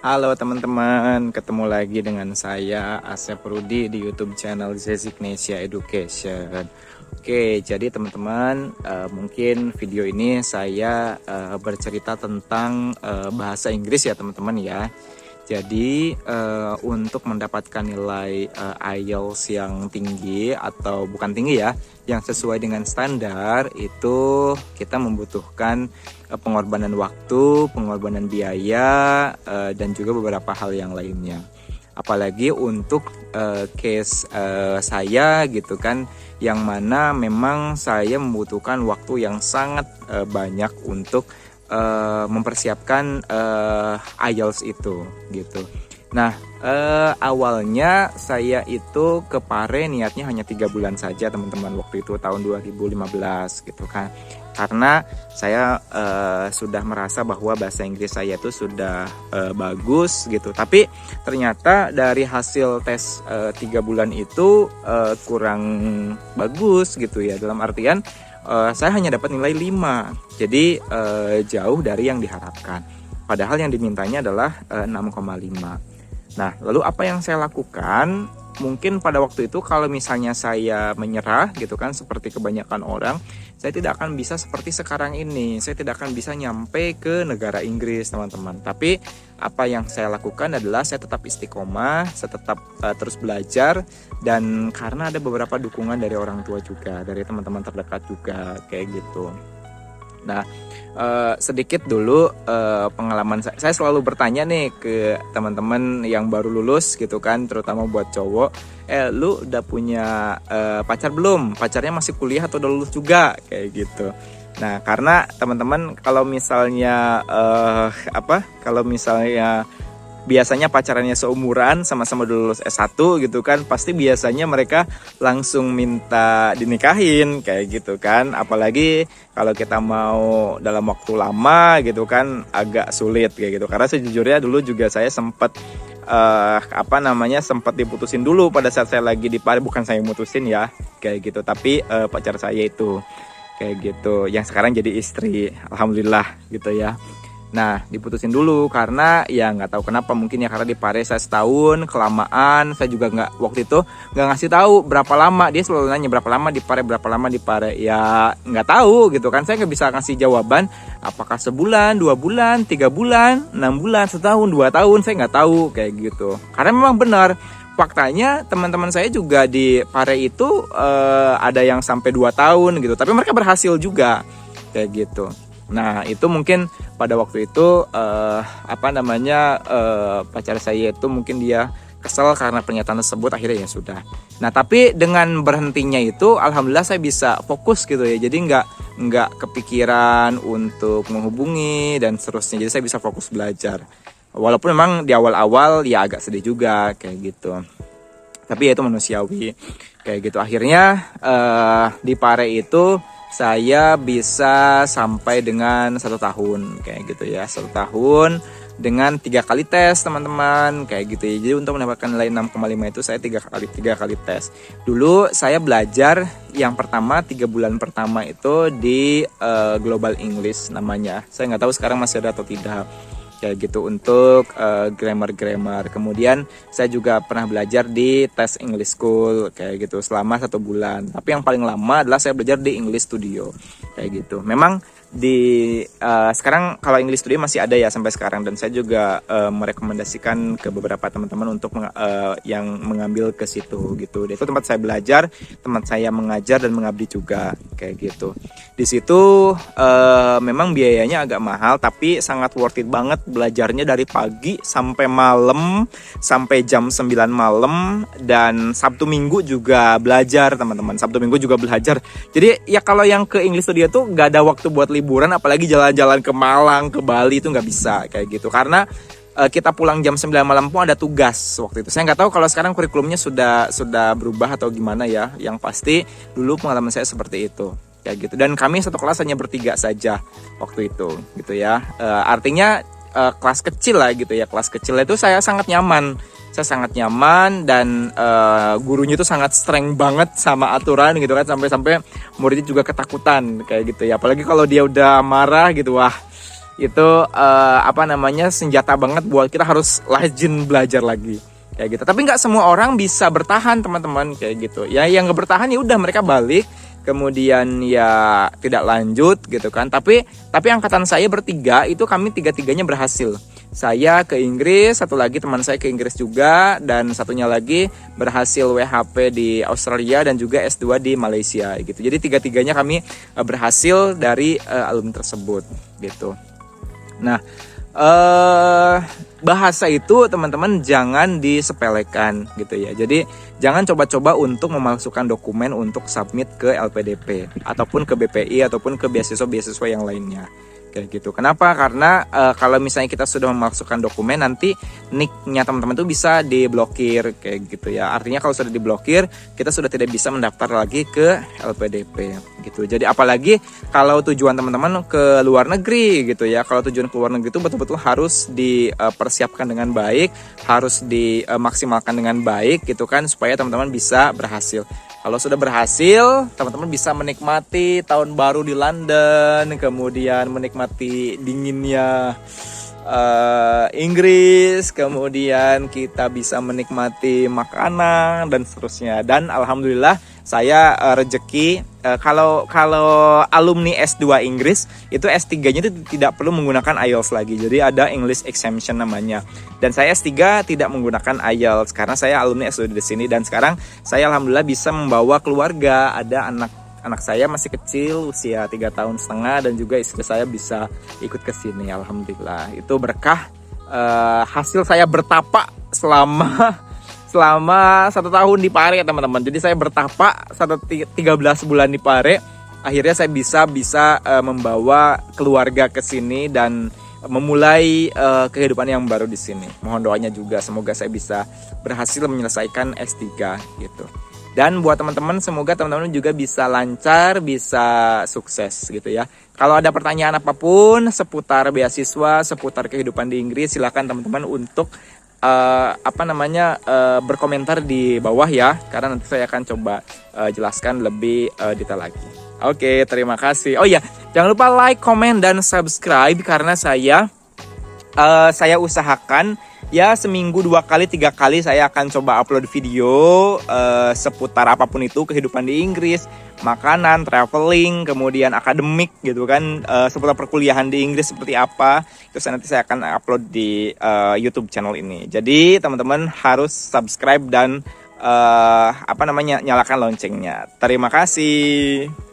Halo teman-teman, ketemu lagi dengan saya Asep Rudi di YouTube channel Zezignesia Education. Oke, jadi teman-teman, mungkin video ini saya bercerita tentang bahasa Inggris ya teman-teman ya. Jadi untuk mendapatkan nilai IELTS yang tinggi atau bukan tinggi ya, yang sesuai dengan standar itu kita membutuhkan pengorbanan waktu, pengorbanan biaya, dan juga beberapa hal yang lainnya. Apalagi untuk case saya gitu kan, yang mana memang saya membutuhkan waktu yang sangat banyak untuk mempersiapkan IELTS itu gitu. Nah, awalnya saya itu ke Pare niatnya hanya 3 bulan saja teman-teman, waktu itu tahun 2015 gitu kan. Karena saya sudah merasa bahwa bahasa Inggris saya itu sudah bagus gitu. Tapi ternyata dari hasil tes 3 bulan itu kurang bagus gitu ya. Dalam artian saya hanya dapat nilai 5. Jadi jauh dari yang diharapkan. Padahal yang dimintanya adalah 6,5. Nah, lalu apa yang saya lakukan? Mungkin pada waktu itu kalau misalnya saya menyerah gitu kan, seperti kebanyakan orang, saya tidak akan bisa seperti sekarang ini. Saya tidak akan bisa nyampe ke negara Inggris, teman-teman. Tapi apa yang saya lakukan adalah saya tetap istiqomah, saya tetap terus belajar, dan karena ada beberapa dukungan dari orang tua juga, dari teman-teman terdekat juga, kayak gitu. Nah, sedikit dulu pengalaman saya selalu bertanya nih ke teman-teman yang baru lulus gitu kan, terutama buat cowok, lu udah punya pacar belum? Pacarnya masih kuliah atau udah lulus juga? Kayak gitu. Nah, karena teman-teman kalau misalnya kalau misalnya biasanya pacarannya seumuran, sama-sama lulus S1 gitu kan, pasti biasanya mereka langsung minta dinikahin kayak gitu kan. Apalagi kalau kita mau dalam waktu lama gitu kan, agak sulit kayak gitu. Karena sejujurnya dulu juga saya sempat sempat diputusin dulu pada saat saya lagi di Pare. Bukan saya mutusin ya kayak gitu, tapi pacar saya itu kayak gitu, yang sekarang jadi istri, alhamdulillah gitu ya. Nah, diputusin dulu karena ya nggak tahu kenapa, mungkin ya karena di Pare saya setahun kelamaan. Saya juga waktu itu nggak ngasih tahu berapa lama. Dia selalu nanya berapa lama di Pare, berapa lama di Pare. Ya nggak tahu gitu kan, saya nggak bisa ngasih jawaban apakah sebulan, 2 bulan, 3 bulan, 6 bulan, setahun, 2 tahun. Saya nggak tahu kayak gitu. Karena memang benar faktanya teman-teman saya juga di Pare itu ada yang sampai 2 tahun gitu, tapi mereka berhasil juga kayak gitu. Nah, itu mungkin pada waktu itu pacar saya itu mungkin dia kesel karena pernyataan tersebut, akhirnya ya sudah. Nah, tapi dengan berhentinya itu alhamdulillah saya bisa fokus gitu ya. Jadi nggak kepikiran untuk menghubungi dan seterusnya. Jadi saya bisa fokus belajar. Walaupun memang di awal-awal ya agak sedih juga kayak gitu. Tapi ya itu manusiawi kayak gitu. Akhirnya di Pare itu saya bisa sampai dengan 1 tahun kayak gitu ya, 1 tahun dengan 3 kali tes teman-teman kayak gitu ya. Jadi untuk mendapatkan nilai 6,5 itu saya tiga kali tes. Dulu saya belajar yang pertama 3 bulan pertama itu di Global English namanya. Saya nggak tahu sekarang masih ada atau tidak kayak gitu, untuk grammar. Kemudian saya juga pernah belajar di tes English School kayak gitu selama 1 bulan. Tapi yang paling lama adalah saya belajar di English Studio kayak gitu. Memang di sekarang kalau English Studio masih ada ya sampai sekarang, dan saya juga merekomendasikan ke beberapa teman-teman untuk yang mengambil ke situ gitu. Itu tempat saya belajar, tempat saya mengajar dan mengabdi juga kayak gitu. Di situ memang biayanya agak mahal, tapi sangat worth it banget. Belajarnya dari pagi sampai malam, sampai jam 9 malam, dan Sabtu Minggu juga belajar teman-teman. Sabtu Minggu juga belajar. Jadi ya kalau yang ke English Studio tuh gak ada waktu buat liburan, apalagi jalan-jalan ke Malang, ke Bali itu nggak bisa kayak gitu. Karena kita pulang jam 9 malam pun ada tugas waktu itu. Saya nggak tahu kalau sekarang kurikulumnya sudah berubah atau gimana ya. Yang pasti dulu pengalaman saya seperti itu kayak gitu. Dan kami satu kelas hanya bertiga saja waktu itu gitu ya. Artinya kelas kecil lah gitu ya. Kelas kecil itu saya sangat nyaman. Dan gurunya itu sangat streng banget sama aturan gitu kan, sampai-sampai muridnya juga ketakutan kayak gitu ya. Apalagi kalau dia udah marah gitu, wah itu apa namanya, senjata banget buat kita harus rajin belajar lagi kayak gitu. Tapi nggak semua orang bisa bertahan teman-teman kayak gitu ya. Yang nggak bertahan ya udah mereka balik, kemudian ya tidak lanjut gitu kan. Tapi angkatan saya bertiga itu kami tiga-tiganya berhasil. Saya ke Inggris, satu lagi teman saya ke Inggris juga, dan satunya lagi berhasil WHP di Australia dan juga S2 di Malaysia gitu. Jadi tiga-tiganya kami berhasil dari alumni tersebut gitu. Nah, bahasa itu teman-teman jangan disepelekan gitu ya. Jadi jangan coba-coba untuk memasukkan dokumen untuk submit ke LPDP ataupun ke BPI ataupun ke beasiswa-beasiswa yang lainnya kayak gitu. Kenapa? Karena kalau misalnya kita sudah memasukkan dokumen, nanti nicknya teman-teman tuh bisa diblokir kayak gitu ya. Artinya kalau sudah diblokir, kita sudah tidak bisa mendaftar lagi ke LPDP gitu. Jadi apalagi kalau tujuan teman-teman ke luar negeri gitu ya. Kalau tujuan ke luar negeri itu betul-betul harus dipersiapkan dengan baik, harus dimaksimalkan dengan baik gitu kan, supaya teman-teman bisa berhasil. Kalau sudah berhasil, teman-teman bisa menikmati tahun baru di London, kemudian menikmati dinginnya Inggris, kemudian kita bisa menikmati makanan dan seterusnya. Dan alhamdulillah saya rezeki kalau alumni S2 Inggris itu S3-nya itu tidak perlu menggunakan IELTS lagi. Jadi ada English Exemption namanya. Dan saya S3 tidak menggunakan IELTS karena saya alumni S2 di sini, dan sekarang saya alhamdulillah bisa membawa keluarga. Ada anak saya masih kecil usia 3,5 tahun, dan juga istri saya bisa ikut ke sini. Alhamdulillah itu berkah hasil saya bertapa selama 1 tahun di Pare ya teman-teman. Jadi saya bertapa 13 bulan di Pare. Akhirnya saya bisa membawa keluarga ke sini dan memulai kehidupan yang baru di sini. Mohon doanya juga semoga saya bisa berhasil menyelesaikan S3 gitu. Dan buat teman-teman, semoga teman-teman juga bisa lancar, bisa sukses gitu ya. Kalau ada pertanyaan apapun seputar beasiswa, seputar kehidupan di Inggris, silakan teman-teman untuk berkomentar di bawah ya, karena nanti saya akan coba jelaskan lebih detail lagi. Oke, terima kasih. Oh ya, jangan lupa like, comment, dan subscribe karena saya usahakan ya seminggu 2 kali 3 kali saya akan coba upload video seputar apapun itu, kehidupan di Inggris, makanan, traveling, kemudian akademik gitu kan, seputar perkuliahan di Inggris seperti apa. Terus nanti saya akan upload di YouTube channel ini. Jadi teman-teman harus subscribe dan nyalakan loncengnya. Terima kasih.